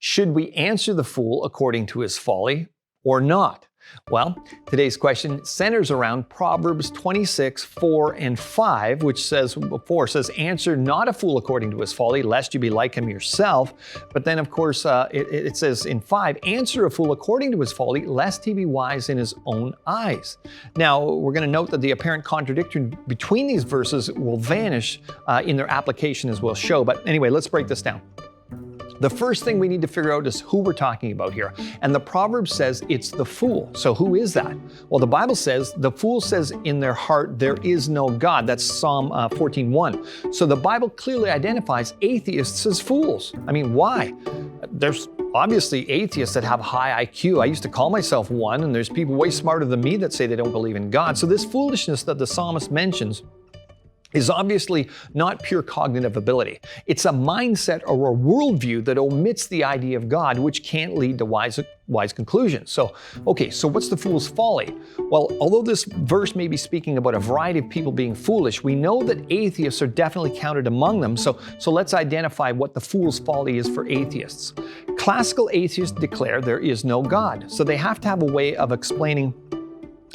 Should we answer the fool according to his folly or not? Well, today's question centers around Proverbs 26, 4 and 5, which says, answer not a fool according to his folly, lest you be like him yourself. But then, of course, it says in 5, answer a fool according to his folly, lest he be wise in his own eyes. Now, we're going to note that the apparent contradiction between these verses will vanish in their application, as we'll show. But anyway, let's break this down. The first thing we need to figure out is who we're talking about here. And the proverb says it's the fool. So who is that? Well, the Bible says, the fool says in their heart, there is no God. That's Psalm 14:1. So the Bible clearly identifies atheists as fools. I mean, why? There's obviously atheists that have high IQ. I used to call myself one, and there's people way smarter than me that say they don't believe in God. So this foolishness that the psalmist mentions is obviously not pure cognitive ability. It's a mindset or a worldview that omits the idea of God, which can't lead to wise conclusions. So what's the fool's folly? Well, although this verse may be speaking about a variety of people being foolish, we know that atheists are definitely counted among them. So let's identify what the fool's folly is for atheists. Classical atheists declare there is no God. So they have to have a way of explaining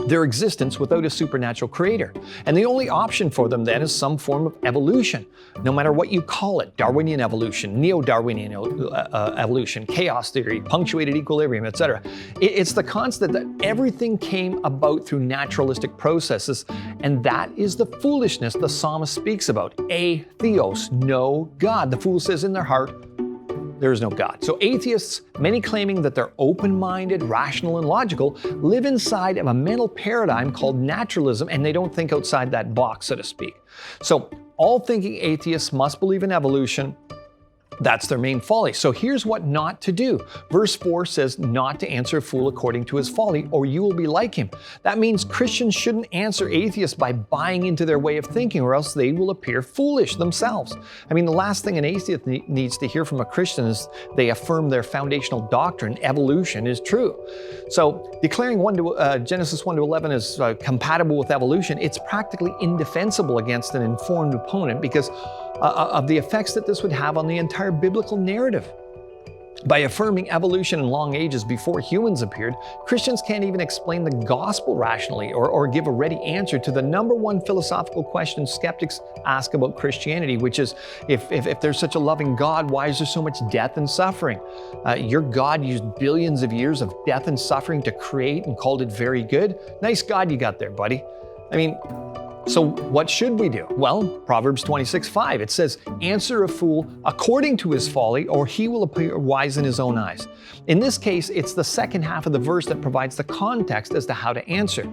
their existence without a supernatural creator. And the only option for them then is some form of evolution, no matter what you call it: Darwinian evolution, neo-Darwinian evolution, chaos theory, punctuated equilibrium, etc. It's the concept that everything came about through naturalistic processes, and that is the foolishness the psalmist speaks about. Atheos, no God. The fool says in their heart, there is no God. So atheists, many claiming that they're open-minded, rational, and logical, live inside of a mental paradigm called naturalism, and they don't think outside that box, so to speak. So all thinking atheists must believe in evolution. That's their main folly. So here's what not to do. Verse 4 says not to answer a fool according to his folly, or you will be like him. That means Christians shouldn't answer atheists by buying into their way of thinking, or else they will appear foolish themselves. I mean, the last thing an atheist needs to hear from a Christian is they affirm their foundational doctrine, evolution, is true. So declaring Genesis 1 to 11 is compatible with evolution, it's practically indefensible against an informed opponent because of the effects that this would have on the entire biblical narrative. By affirming evolution in long ages before humans appeared, Christians can't even explain the gospel rationally or give a ready answer to the number one philosophical question skeptics ask about Christianity, which is, if there's such a loving God, why is there so much death and suffering? Your God used billions of years of death and suffering to create and called it very good? Nice God you got there, buddy. I mean, so what should we do? Well, Proverbs 26:5, it says, answer a fool according to his folly, or he will appear wise in his own eyes. In this case, it's the second half of the verse that provides the context as to how to answer.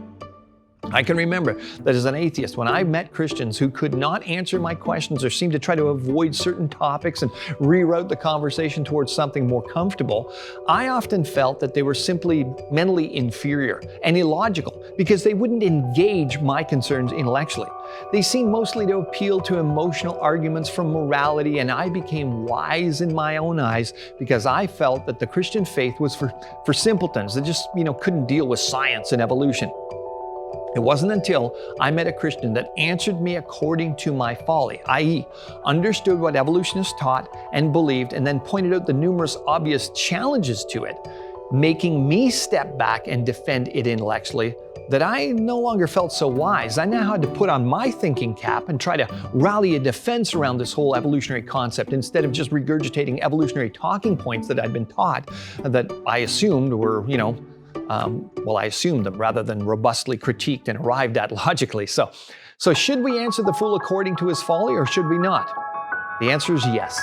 I can remember that as an atheist, when I met Christians who could not answer my questions or seemed to try to avoid certain topics and reroute the conversation towards something more comfortable, I often felt that they were simply mentally inferior and illogical because they wouldn't engage my concerns intellectually. They seemed mostly to appeal to emotional arguments from morality, and I became wise in my own eyes because I felt that the Christian faith was for simpletons that just, couldn't deal with science and evolution. It wasn't until I met a Christian that answered me according to my folly, i.e., understood what evolutionists taught and believed, and then pointed out the numerous obvious challenges to it, making me step back and defend it intellectually, that I no longer felt so wise. I now had to put on my thinking cap and try to rally a defense around this whole evolutionary concept instead of just regurgitating evolutionary talking points that I'd been taught that I assumed were, I assumed them rather than robustly critiqued and arrived at logically. So should we answer the fool according to his folly, or should we not? The answer is yes.